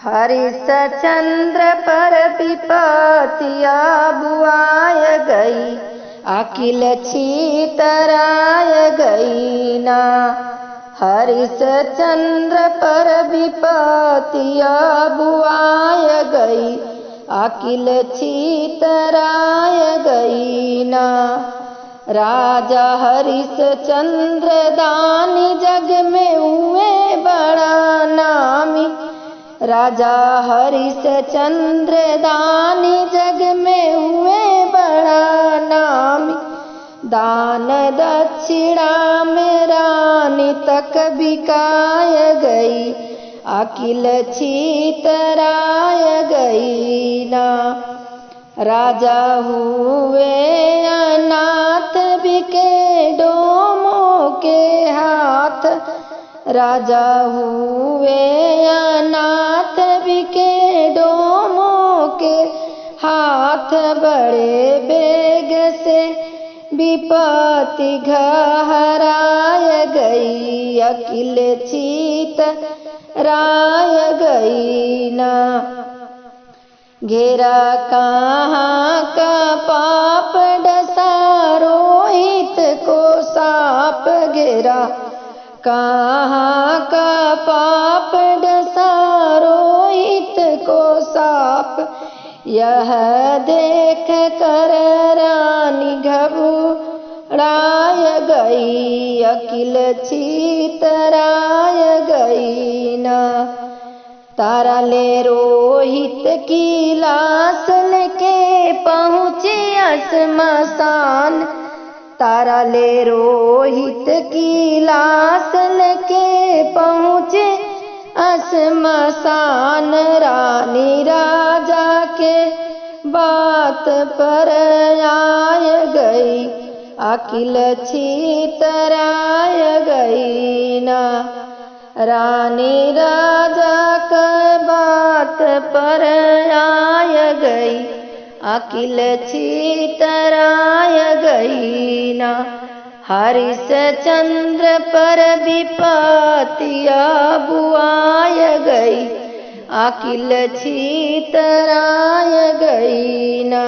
हरिश्चंद्र पर विपत्तिया बुआय गई, अकिल छीतराय गई ना। हरिश्चंद्र पर विपत्तिया बुआय गई, अकिल छीतराय गई ना। राजा हरिश्चंद्र दानी जग में हुए बड़ा नामी, राजा हरिश्चंद्र दानी जग में हुए बड़ा नामी। दान दक्षिणा में रानी तक बिकाय गई, अकिल छीतराय गई ना। राजा हुए अनाथ बिके डोमों के हाथ, राजा हुए अनाथ बिके डोमों के हाथ। बड़े बेग से विपत्ति घहराय गई, अकिल छीतराय गई ना। घेरा कहाँ का पाप डसा रोहित को साप, घेरा कहाँ का पाप डसा रोहित को साप। यह देख कर रानी घबराय गई, अकिल छीतराय गई ना। तारा ले रोहित की लाश लेके पहुँचे श्मशान, तारा ले रोहित की लाश लेके पहुँचे श्मशान। रानी राजा के बात पर आय गई, अकिल छीतराय गई ना। रानी राजा के बात पर आय गई, अकिल छीतराय गई ना। हरिश्चंद्र पर विपत्तिया बुआय गई, अकिल छीतराय गई ना।